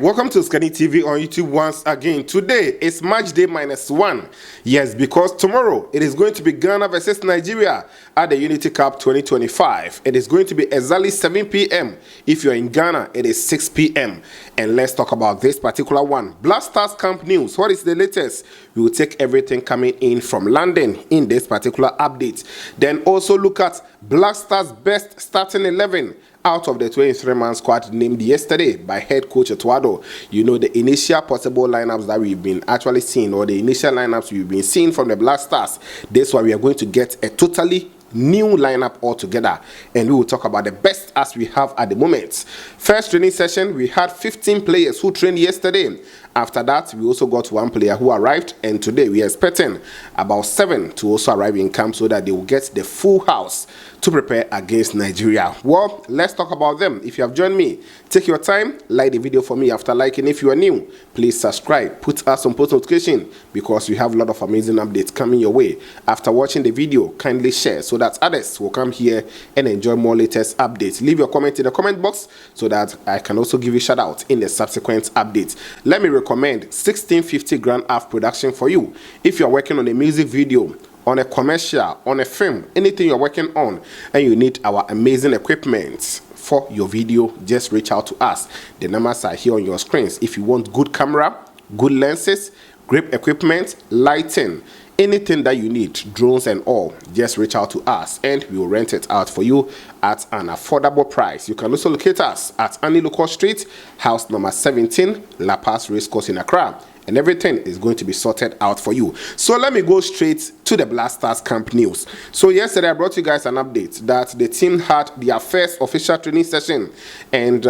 Welcome to OSIKANI TV on YouTube once again. Today is match day -1. Yes, because tomorrow it is going to be Ghana versus Nigeria at the Unity Cup 2025. It is going to be exactly 7 p.m. If you're in Ghana, it is 6 p.m. And let's talk about this particular one. Black Stars Camp News. What is the latest? We will take everything coming in from London in this particular update. Then also look at Black Stars' best starting 11 out of the 23-man squad named yesterday by head coach Etuado. You know, the initial possible lineups that we've been actually seeing, or the initial lineups we've been seeing from the Black Stars. This one we are going to get a totally new lineup altogether, and we will talk about the best as we have at the moment. First training session, we had 15 players who trained yesterday. After that, we also got one player who arrived, and today we are expecting about 7 to also arrive in camp so that they will get the full house to prepare against Nigeria. Well, let's talk about them. If you have joined me, take your time, like the video for me. After liking, if you are new, please subscribe, put us on post notification because we have a lot of amazing updates coming your way. After watching the video, kindly share so that others will come here and enjoy more latest updates. Leave your comment in the comment box so that I can also give you a shout out in the subsequent updates. Let me recommend 1650 Grand Ave production for you. If you're working on a music video, on a commercial, on a film, anything you're working on, and you need our amazing equipment for your video, just reach out to us. The numbers are here on your screens. If you want good camera, good lenses, grip equipment, lighting, anything that you need, drones and all, just reach out to us and we will rent it out for you at an affordable price. You can also locate us at Annie Local Street, house number 17, La Paz Racecourse in Accra. And everything is going to be sorted out for you. So let me go straight to the Black Stars Camp News. So yesterday I brought you guys an update that the team had their first official training session, and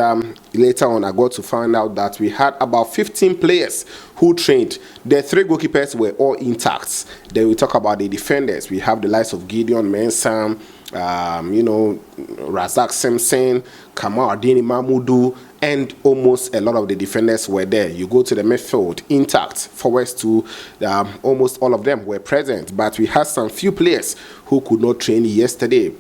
later on I got to find out that we had about 15 players who trained. The 3 goalkeepers were all intact. Then we talk about the defenders. We have the likes of Gideon Mensah, Razak Simpson, Kamal Adini Mahmudu, and almost a lot of the defenders were there. You go to the midfield, intact. Forwards to almost all of them were present, but we had some few players who could not train yesterday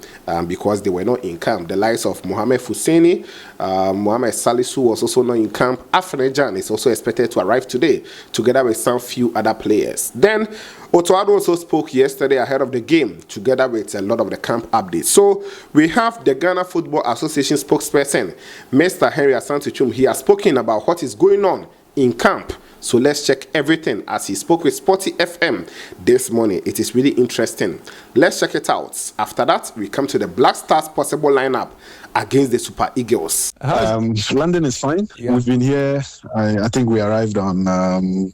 because they were not in camp. The likes of Mohamed Fuseni, Mohamed Salisu was also not in camp. Afena-Gyan is also expected to arrive today, together with some few other players. Then Otuado also spoke yesterday ahead of the game, together with a lot of the camp updates. So we have the Ghana Football Association spokesperson, Mr. Henry Asantuchum. He has spoken about what is going on in camp. So let's check everything as he spoke with Sporty FM this morning. It is really interesting. Let's check it out. After that, we come to the Black Stars possible lineup against the Super Eagles. London is fine. Yeah. We've been here. I think we arrived on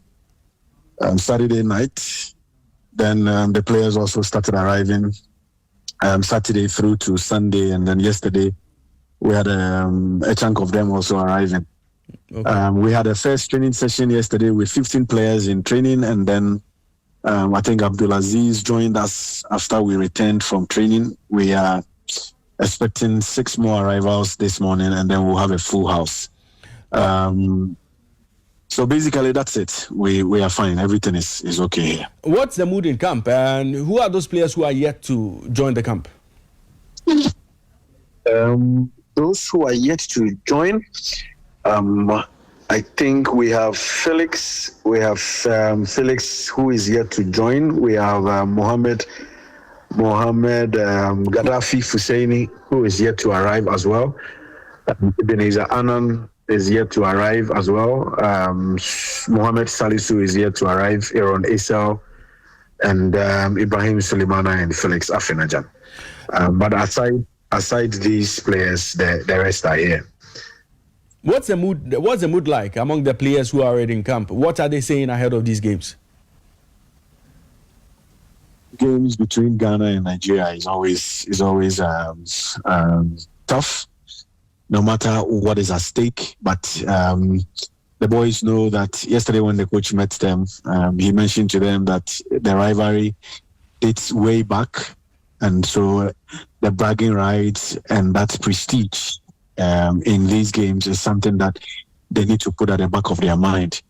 Saturday night. Then the players also started arriving Saturday through to Sunday, and then yesterday we had a chunk of them also arriving. Okay. We had a first training session yesterday with 15 players in training, and then I think Abdulaziz joined us after we returned from training. We are expecting 6 more arrivals this morning, and then we'll have a full house. So basically, that's it. We are fine. Everything is okay here. What's the mood in camp, and who are those players who are yet to join the camp? Those who are yet to join, I think we have Felix. We have Felix who is yet to join. We have Mohamed Gaddafi Fuseni who is yet to arrive as well. Ebenezer Annan is yet to arrive as well. Mohamed Salisu is yet to arrive. Aaron Esau and Ibrahim Sulemana and Felix Afena-Gyan. But aside these players, the rest are here. What's the mood like among the players who are already in camp? What are they saying ahead of these games? Games between Ghana and Nigeria is always tough, no matter what is at stake. But the boys know that yesterday when the coach met them, he mentioned to them that the rivalry dates way back, and so the bragging rights and that prestige in these games is something that they need to put at the back of their mind.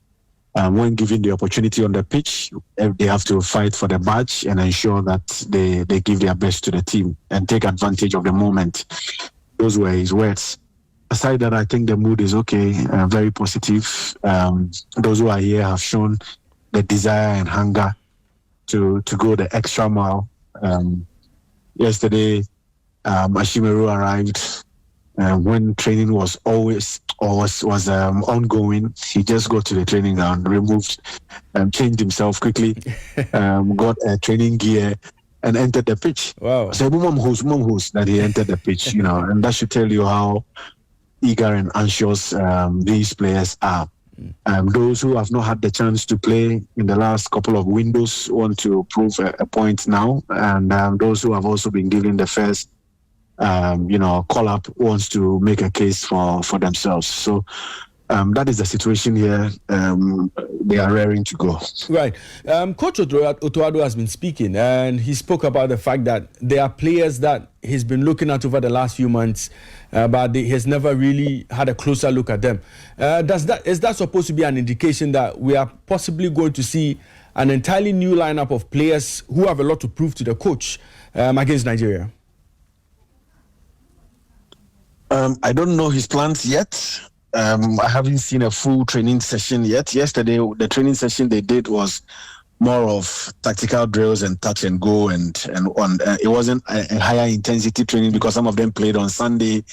When given the opportunity on the pitch, they have to fight for the badge and ensure that they give their best to the team and take advantage of the moment. Those were his words. aside that, I think the mood is okay, very positive. Those who are here have shown the desire and hunger to go the extra mile. Yesterday, Ashimeru arrived when training was ongoing. He just got to the training ground, changed himself quickly, got training gear, and entered the pitch. Wow! So mom host that he entered the pitch, and that should tell you how eager and anxious these players are. Those who have not had the chance to play in the last couple of windows want to prove a point now, and those who have also been given the first, call up wants to make a case for themselves. So that is the situation here. They are raring to go. Right. Coach Otoado has been speaking, and he spoke about the fact that there are players that he's been looking at over the last few months, but he has never really had a closer look at them. Is that supposed to be an indication that we are possibly going to see an entirely new lineup of players who have a lot to prove to the coach against Nigeria? I don't know his plans yet. I haven't seen a full training session yet. Yesterday, the training session they did was more of tactical drills and touch and go, and it wasn't a higher intensity training because some of them played on Sunday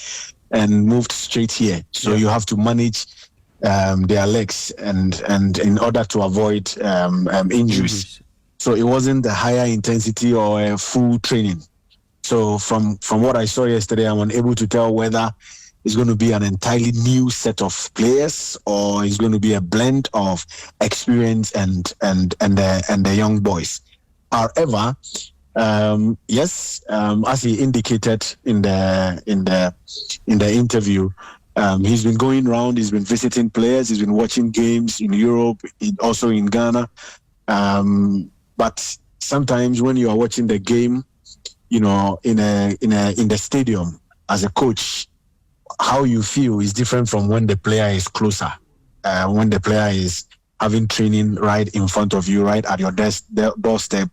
and moved straight here. So you have to manage their legs and in order to avoid injuries. So it wasn't a higher intensity or a full training. So from what I saw yesterday, I'm unable to tell whether it's going to be an entirely new set of players or it's going to be a blend of experience and the young boys. However, yes, as he indicated in the interview, he's been going around. He's been visiting players. He's been watching games in Europe, also in Ghana. But sometimes when you are watching the game, in the stadium as a coach, how you feel is different from when the player is closer. When the player is having training right in front of you, right at your doorstep,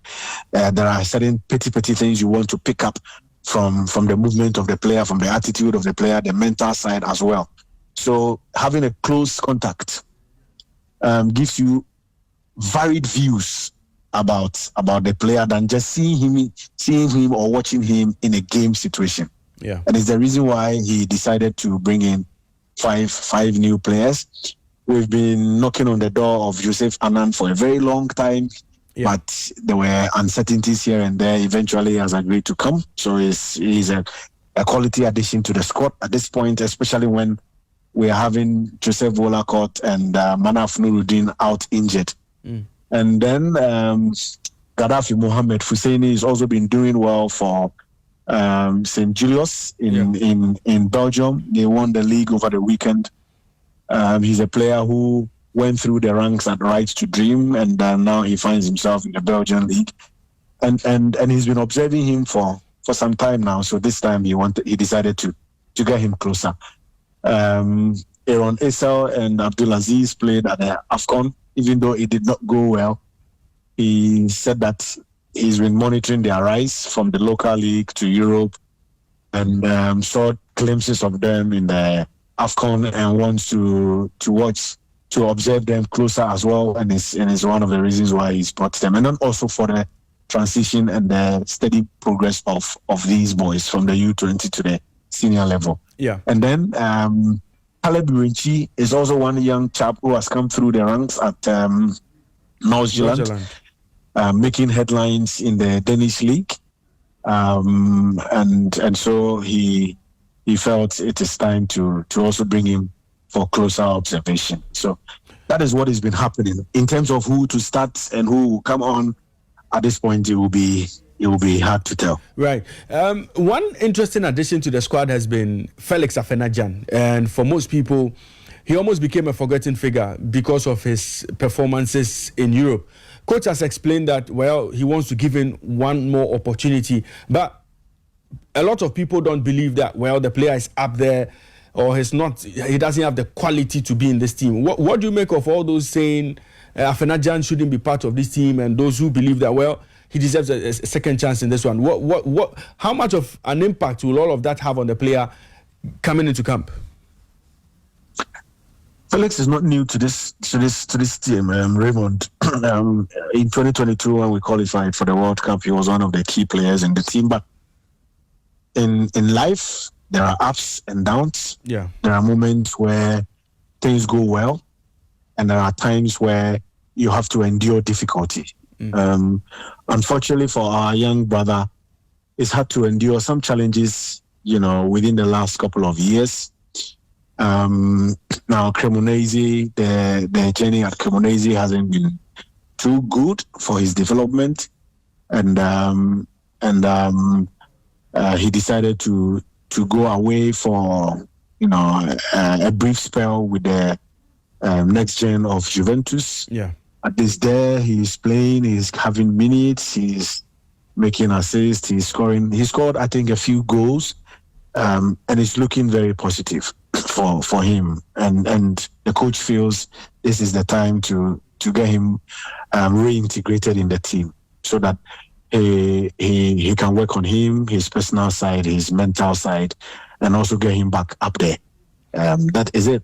there are certain petty things you want to pick up from the movement of the player, from the attitude of the player, the mental side as well. So having a close contact gives you varied views about the player than just seeing him or watching him in a game situation. Yeah. And it's the reason why he decided to bring in five new players. We've been knocking on the door of Joseph Annan for a very long time, but there were uncertainties here and there. Eventually, he has agreed to come. So he's a quality addition to the squad at this point, especially when we are having Joseph Wolacott and Manaf Nuruddin out injured. And then Gaddafi Mohamed Fusseini has also been doing well for St. Julius in Belgium. They won the league over the weekend. He's a player who went through the ranks at Right to Dream, and now he finds himself in the Belgian league. And he's been observing him for some time now. So this time he decided to get him closer. Aaron Esau and Abdulaziz played at the AFCON, even though it did not go well. He said that he's been monitoring their rise from the local league to Europe and saw glimpses of them in the AFCON and wants to observe them closer as well. And it's one of the reasons why he's brought them. And then also for the transition and the steady progress of these boys from the U20 to the senior level. Yeah. And then Caleb Urinchi is also one young chap who has come through the ranks at North Zealand. Making headlines in the Danish league, and so he felt it is time to also bring him for closer observation. So that is what has been happening in terms of who to start and who will come on. At this point, it will be hard to tell. Right. One interesting addition to the squad has been Felix Afena-Gyan, and for most people, he almost became a forgotten figure because of his performances in Europe. Coach has explained that, he wants to give him one more opportunity. But a lot of people don't believe that, the player is up there or he doesn't have the quality to be in this team. What do you make of all those saying Afena-Gyan shouldn't be part of this team, and those who believe that, he deserves a second chance in this one? How much of an impact will all of that have on the player coming into camp? Felix is not new to this team, Raymond. In 2022, when we qualified for the World Cup, he was one of the key players in the team. But in life, there are ups and downs. Yeah, there are moments where things go well, and there are times where you have to endure difficulty. Unfortunately for our young brother, it's had to endure some challenges, within the last couple of years. Now, Cremonese, the journey at Cremonese hasn't been too good for his development, and he decided to go away for a brief spell with the next gen of Juventus. Yeah. At this there, he's playing, he's having minutes, he's making assists, he's scoring. He scored, I think, a few goals, and it's looking very positive for him. And the coach feels this is the time to get him reintegrated in the team, so that he can work on his personal side, his mental side, and also get him back up there. That is it.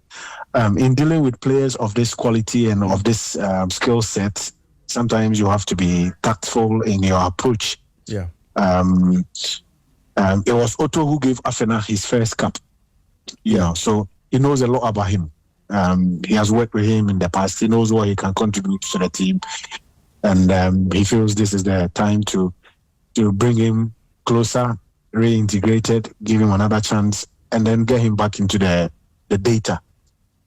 In dealing with players of this quality and of this skill set, sometimes you have to be tactful in your approach. Yeah. It was Otto who gave Afena his first cap. So he knows a lot about him. He has worked with him in the past. He knows what he can contribute to the team, and he feels this is the time to bring him closer, reintegrated, give him another chance, and then get him back into the data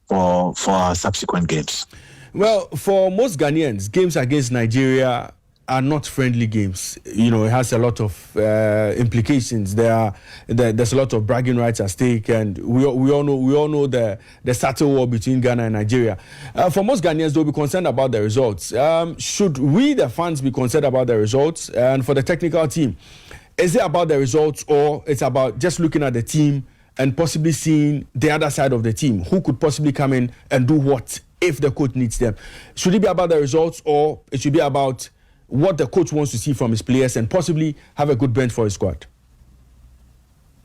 for our subsequent games. Well, for most Ghanaians, games against Nigeria are not friendly games. It has a lot of implications. There's a lot of bragging rights at stake, and we all know the subtle war between Ghana and Nigeria. For most Ghanaians, they'll be concerned about the results. Should we, the fans, be concerned about the results? And for the technical team, is it about the results, or it's about just looking at the team and possibly seeing the other side of the team? Who could possibly come in and do what if the coach needs them? Should it be about the results, or it should be about what the coach wants to see from his players and possibly have a good bench for his squad?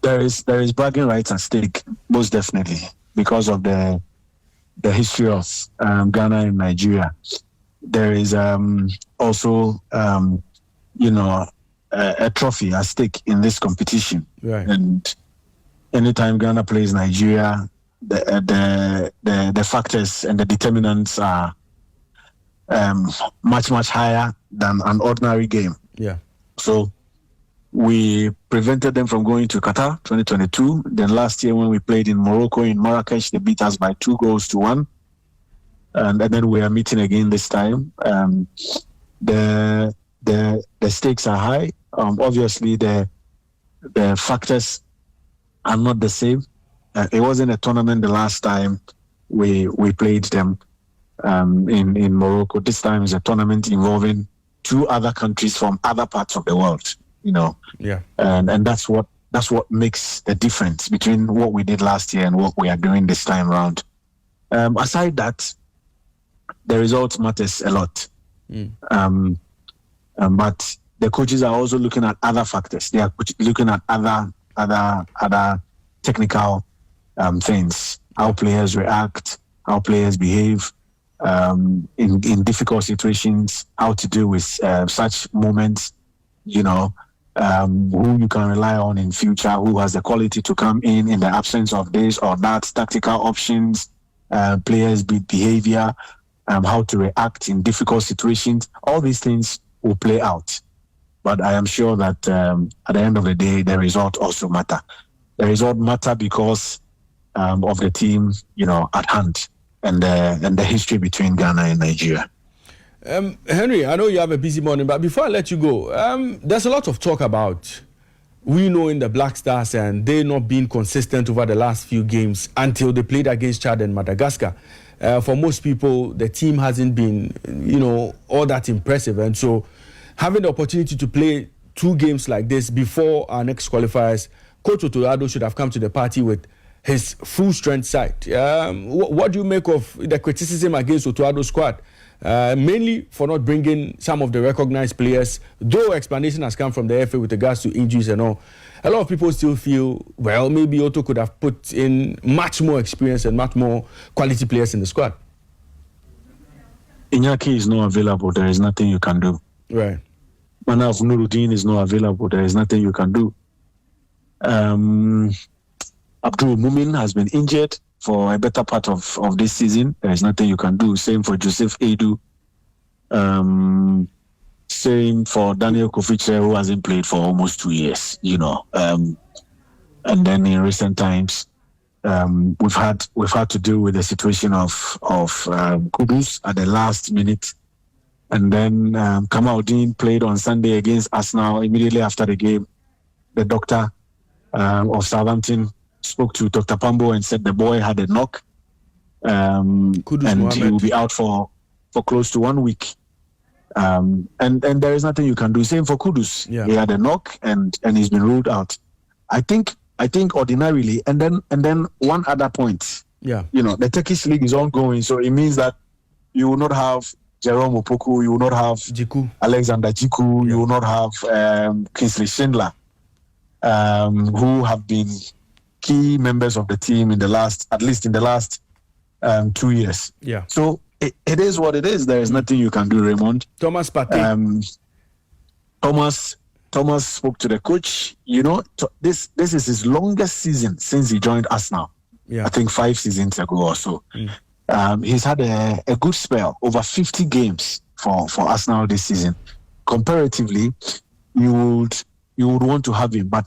There is bragging rights at stake, most definitely, because of the history of Ghana and Nigeria. There is also a trophy at stake in this competition. Right. And anytime Ghana plays Nigeria, the factors and the determinants are much higher than an ordinary game. Yeah. So we prevented them from going to Qatar 2022. Then last year when we played in Morocco, in Marrakesh, they beat us by 2-1. And then we are meeting again this time. The stakes are high. Obviously the factors are not the same. It wasn't a tournament the last time we played them in Morocco. This time is a tournament involving 2 other countries from other parts of the world. Yeah. And that's what makes the difference between what we did last year and what we are doing this time around. Aside that, the results matters a lot. But the coaches are also looking at other factors. They are looking at other technical things, how players react, how players behave in difficult situations, how to deal with such moments, who you can rely on in future, who has the quality to come in the absence of this or that, tactical options, players' behavior, how to react in difficult situations. All these things will play out. But I am sure that at the end of the day, the result also matter. The result matter because of the team, at hand and the history between Ghana and Nigeria. Henry, I know you have a busy morning, but before I let you go, there's a lot of talk about we know in the Black Stars and they not being consistent over the last few games until they played against Chad and Madagascar. For most people, the team hasn't been, all that impressive. And so having the opportunity to play 2 games like this before our next qualifiers, Coach Otorado should have come to the party with his full strength side. What do you make of the criticism against Otorado's squad mainly for not bringing some of the recognized players. Though explanation has come from the FA with regards to injuries and all, a lot of people still feel, well, maybe Otto could have put in much more experience and much more quality players in the squad. Iñaki is not available. There is nothing you can do. Right. Manaf Nuruddin is not available. There is nothing you can do. Abdul Mumin has been injured for a better part of this season. There is nothing you can do. Same for Joseph Edu. Same for Daniel Kofice, who hasn't played for almost 2 years, you know. And then in recent times, we've had to deal with the situation of Kudus at the last minute. And then Kamaldeen played on Sunday against Arsenal. Immediately after the game, the doctor of Southampton spoke to Dr. Pambo and said the boy had a knock, and he will be out for close to 1 week. And there is nothing you can do. Same for Kudus. Yeah. He had a knock and he's been ruled out. I think ordinarily, and then one other point. Yeah. You know, the Turkish league is ongoing, so it means that you will not have Jerome Opoku, you will not have Jiku. Alexander Jiku, you will not have Kingsley Schindler, who have been key members of the team at least in the last 2 years. Yeah. So it is what it is. There is nothing you can do, Raymond. Thomas Partey. Thomas spoke to the coach. You know, this is his longest season since he joined Arsenal. Yeah. I think 5 seasons ago or so. He's had a good spell, over 50 games for Arsenal this season. Comparatively, you would want to have him, but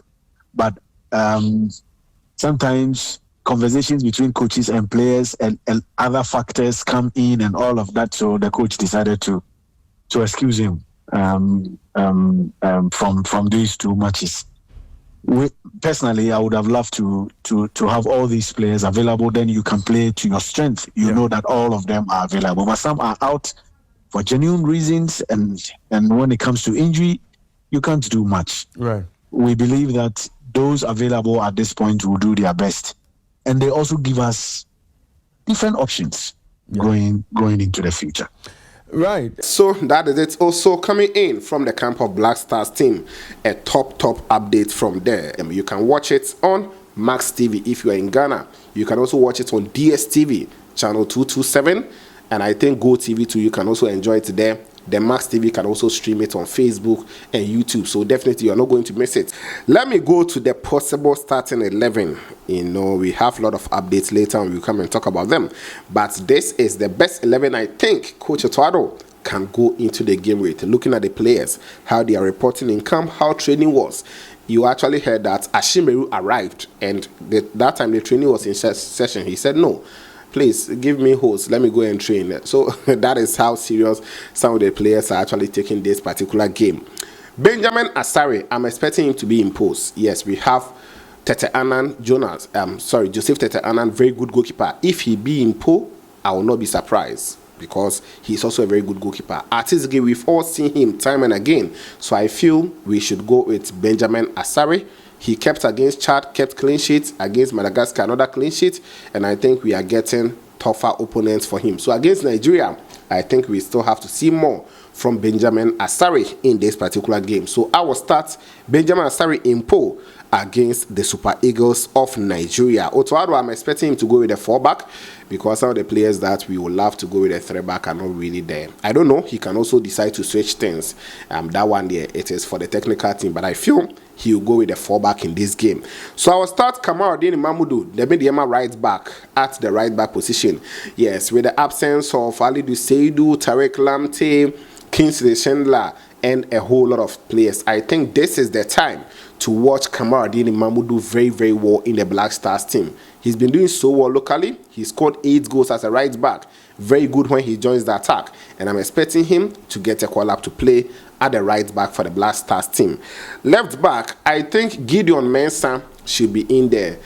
sometimes conversations between coaches and players and other factors come in and all of that. So the coach decided to excuse him from these 2 matches. Personally, I would have loved to have all these players available. Then you can play to your strength. You know that all of them are available, but some are out for genuine reasons, and when it comes to injury, you can't do much. Right. We believe that those available at this point will do their best, and they also give us different options going into the future. Right. So that is it. Also coming in from the camp of Black Stars team, a top update from there. You can watch it on Max TV if you are in Ghana. You can also watch it on DSTV channel 227, and I think Go TV too. You can also enjoy it there. The Max TV can also stream it on Facebook and YouTube. So definitely you are not going to miss it. Let me go to the possible starting 11. You know, we have a lot of updates later and we'll come and talk about them. But this is the best 11 I think Coach Otuado can go into the game with. Looking at the players, how they are reporting in camp, how training was. You actually heard that Ashimeru arrived, and that time the training was in session. He said, no, please give me host, let me go and train. So that is how serious some of the players are actually taking this particular game. Benjamin Asare, I'm expecting him to be imposed. Yes, we have Tete Annan Joseph Tete Annan, very good goalkeeper. If he be imposed, I will not be surprised, because he's also a very good goalkeeper. Artistically, we've all seen him time and again. So I feel we should go with Benjamin Asare. He kept against Chad, kept clean sheets. Against Madagascar, another clean sheet. And I think we are getting tougher opponents for him. So against Nigeria, I think we still have to see more from Benjamin Asare in this particular game. So I will start Benjamin Asare in pole against the Super Eagles of Nigeria. Otuado, I'm expecting him to go with a 4-back, because some of the players that we would love to go with a 3-back are not really there. I don't know. He can also decide to switch things. That one there, it is for the technical team, but I feel he will go with a 4-back in this game. So I will start Kamaldeen Mamudu, the Mediama right back, at the right back position. Yes, with the absence of Alidu Seidu, Tarek Lamte, Kingsley Schindler, and a whole lot of players. I think this is the time to watch Kamaldeen Mamudu very, very well in the Black Stars team. He's been doing so well locally. He scored 8 goals as a right back. Very good when he joins the attack. And I'm expecting him to get a call up to play at the right back for the Black Stars team. Left back, I think Gideon Mensah should be in there.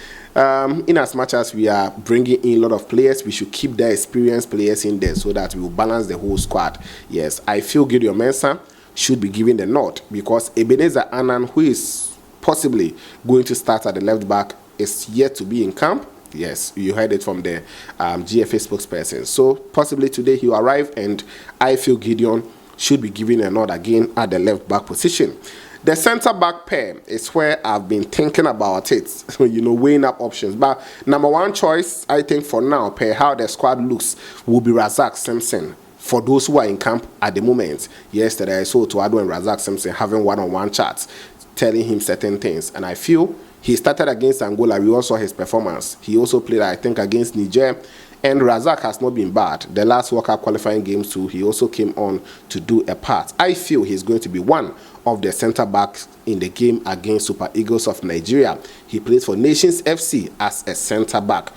In as much as we are bringing in a lot of players, we should keep the experienced players in there so that we will balance the whole squad. Yes, I feel Gideon Mensah should be given the nod, because Ebenezer Annan, who is possibly going to start at the left back, is yet to be in camp. Yes, you heard it from the GFA spokesperson. So possibly today he will arrive, and I feel Gideon should be given a nod again at the left back position. The centre back pair is where I've been thinking about it, so, weighing up options. But number one choice, I think for now, per how the squad looks, will be Razak Simpson. For those who are in camp at the moment, yesterday I saw Tuado and Razak Simpson having one-on-one chats, telling him certain things, and I feel he started against Angola. We also saw his performance. He also played, I think, against Niger. And Razak has not been bad. The last World Cup qualifying games too, he also came on to do a part. I feel he's going to be one of the centre-backs in the game against Super Eagles of Nigeria. He plays for Nations FC as a centre-back.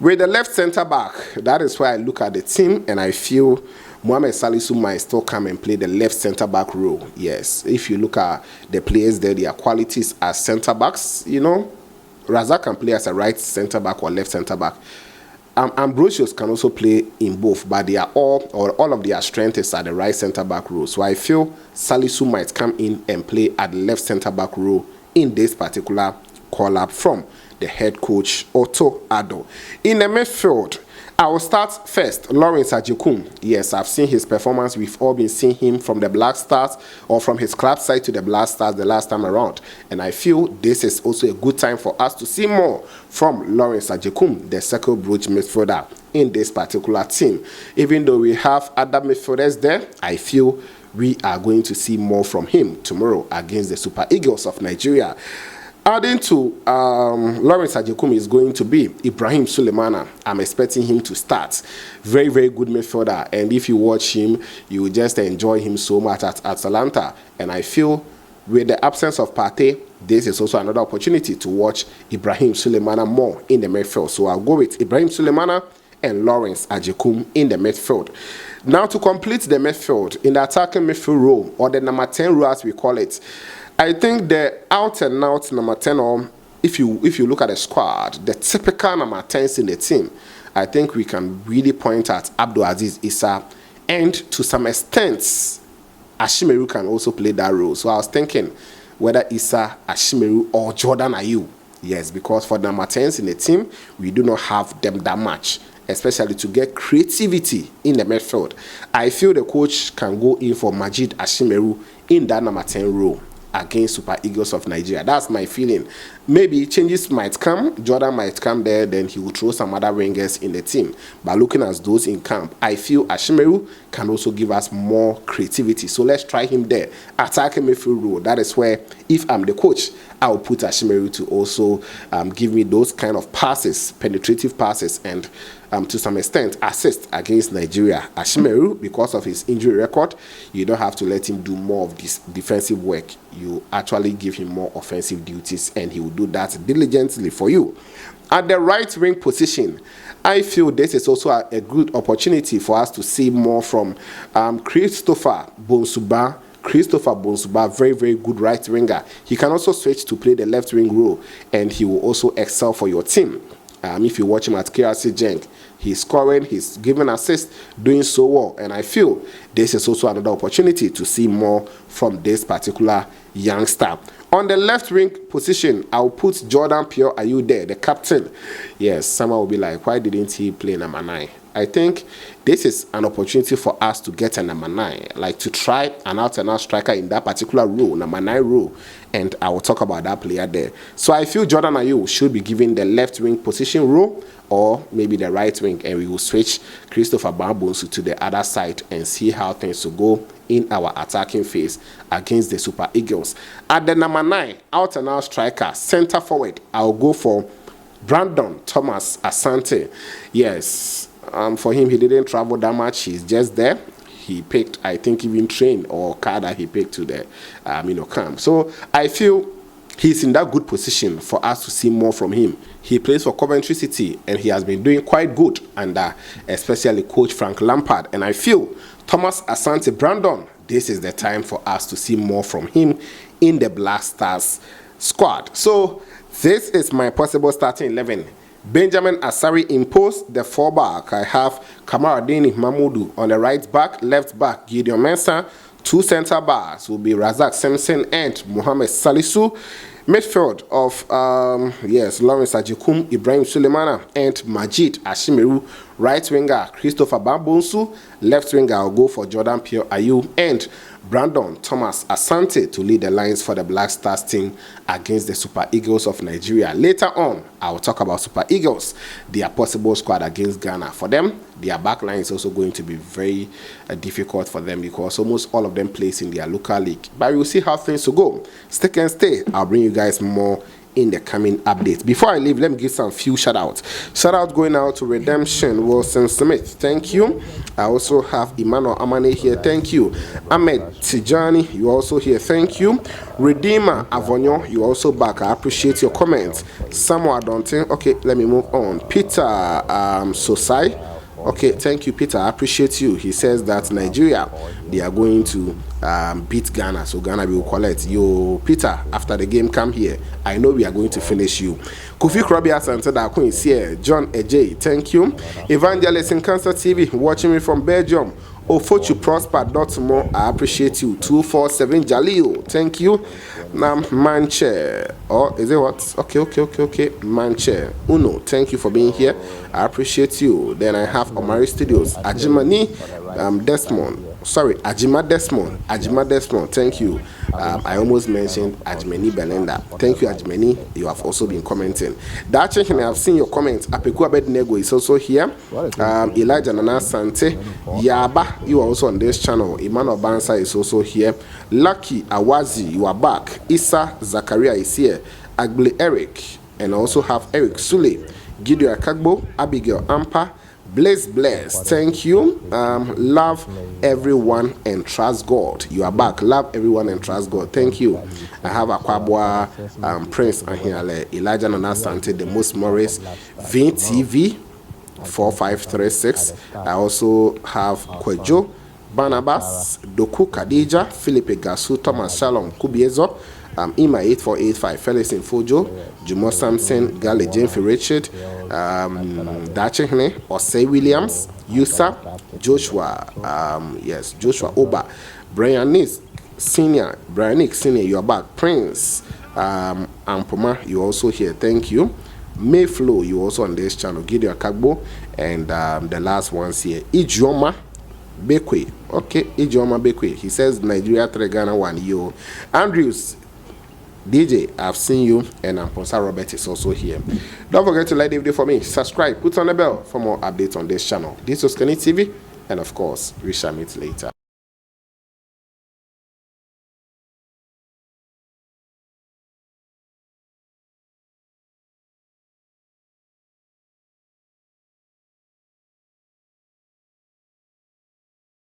With the left centre-back, that is why I look at the team and I feel Mohamed Salisu might still come and play the left centre-back role. Yes, if you look at the players there, their qualities as centre-backs, Razak can play as a right centre-back or left centre-back. Ambrosius can also play in both, but they are all of their strength is at the right centre-back role. So I feel Salisu might come in and play at the left centre-back role in this particular call-up from the head coach, Otto Addo. In the midfield, I will start first, Lawrence Ajekum. Yes, I've seen his performance. We've all been seeing him from the Black Stars or from his club side to the Black Stars the last time around. And I feel this is also a good time for us to see more from Lawrence Ajekum, the second brooch midfielder in this particular team. Even though we have other midfielders there, I feel we are going to see more from him tomorrow against the Super Eagles of Nigeria. Adding to Lawrence Ajekum is going to be Ibrahim Sulemana. I'm expecting him to start. Very, very good midfielder. And if you watch him, you will just enjoy him so much at Atalanta. And I feel with the absence of Partey, this is also another opportunity to watch Ibrahim Sulemana more in the midfield. So I'll go with Ibrahim Sulemana and Lawrence Ajekum in the midfield. Now to complete the midfield, in the attacking midfield role, or the number 10 role as we call it, I think the out and out number 10, or if you look at the squad, the typical number 10s in the team, I think we can really point at Abdul Aziz Issa, and to some extent, Ashimeru can also play that role. So I was thinking whether Issa, Ashimeru, or Jordan Ayew. Yes, because for the number 10s in the team, we do not have them that much, especially to get creativity in the midfield. I feel the coach can go in for Majid Ashimeru in that number 10 role against Super Eagles of Nigeria. That's my feeling. Maybe changes might come. Jordan might come there, then he will throw some other wingers in the team. But looking at those in camp, I feel Ashimeru can also give us more creativity. So let's try him there. Attacking midfield role. That is where, if I'm the coach, I will put Ashimeru to also give me those kind of passes, penetrative passes, and to some extent assist against Nigeria. Ashimeru, because of his injury record, you don't have to let him do more of this defensive work. You actually give him more offensive duties, and he will do that diligently for you. At the right wing position, I feel this is also a good opportunity for us to see more from Christopher Bonsuba. Christopher Bonsuba, very, very good right winger. He can also switch to play the left wing role, and he will also excel for your team. If you watch him at KRC Genk, he's scoring, he's giving assists, doing so well. And I feel this is also another opportunity to see more from this particular youngster. On the left wing position, I'll put Jordan Pierre Ayew there, the captain. Yes, someone will be like, why didn't he play number 9? I think this is an opportunity for us to get a number 9, like to try an out-and-out striker in that particular role, number 9 role, and I will talk about that player there. So I feel Jordan Ayew should be given the left wing position role, or maybe the right wing, and we will switch Christopher Bambonsu to the other side and see how things will go in our attacking phase against the Super Eagles. At the number 9, out-and-out striker, center forward, I'll go for Brandon Thomas Asante. Yes. For him, he didn't travel that much. He's just there. He picked, I think, even train or car that he picked to the camp. So I feel he's in that good position for us to see more from him. He plays for Coventry City, and he has been doing quite good under especially coach Frank Lampard. And I feel Thomas Asante Brandon, this is the time for us to see more from him in the Black Stars squad. So this is my possible starting 11. Benjamin Asari imposed the 4-back. I have Kamaradini Mahmoudou on the right back, left back Gideon Mensah. 2 center backs will be Razak Simpson and Mohamed Salisu. Midfield of Lawrence Ajikum, Ibrahim Sulemana, and Majid Ashimeru. Right winger Christopher Bambonsu. Left winger I'll go for Jordan Pierre Ayew and Brandon Thomas Asante to lead the lines for the Black Stars team against the Super Eagles of Nigeria. Later on, I will talk about Super Eagles, their possible squad against Ghana. For them, their back line is also going to be very difficult for them because almost all of them plays in their local league. But we will see how things will go. Stick and stay. I'll bring you guys more in the coming updates. Before I leave, let me give some few shout outs. Shout out going out to Redemption Wilson Smith, thank you. I also have Emmanuel Amane here, thank you. Ahmed Tijani, you also here, thank you. Redeemer Avonyo, you also back, I appreciate your comments. Samuel Adontin, okay, let me move on. Peter Sosai, okay, thank you, Peter. I appreciate you. He says that Nigeria, they are going to beat Ghana, so Ghana will collect. Yo, Peter, after the game, come here. I know we are going to finish you. Kofi Krobia Santa Queen is here. John Ej, thank you. Evangelist in Cancer TV, watching me from Belgium. Ofochu Prosper Dortmund, I appreciate you. 247 Jalil, thank you. Manche, is it what? Okay. Manche Uno, thank you for being here. I appreciate you. Then I have Omari Studios, Ajimani Desmond. Sorry, Ajima Desmond, thank you. I almost mentioned Ajmeni Belinda. Thank you, Ajmeni. You have also been commenting. That checking, I have seen your comments. Apeku Abednego is also here. Elijah Nana Sante. Yaba, you are also on this channel. Emmanuel Bansa is also here. Lucky Awazi, you are back. Issa Zakaria is here. Agble Eric. And I also have Eric Sule. Gideon Akagbo, Abigail Ampa. Bless, thank you. Love everyone and trust God. You are back. Love everyone and trust God. Thank you. I have Akwabwa, Prince Ahiale, Elijah Nana Sante, the Most Morris, VTV 4536. I also have Kwejo, Barnabas, Doku Kadija, Philippe Gasu, Thomas Shalom, Kubiezo, Ima 8485, Felix in Fojo, Jumo Samson, Gale Jennifer Richard, Dachehne, Osei Williams, Yusa, Joshua, Joshua Oba, Brian Nick Senior, you are back. Prince, Ampoma, you also here, thank you. Mayflow, you also on this channel. Gideon Kagbo, and the last ones here, Ijoma Bekwe. Okay, Ijoma Bekwe. He says Nigeria 3 Ghana 1. Yo, Andrews DJ, I've seen you, and Amponsa Robert is also here. Don't forget to like the video for me, subscribe, put on the bell for more updates on this channel. This was OSIKANI TV, and of course, we shall meet later.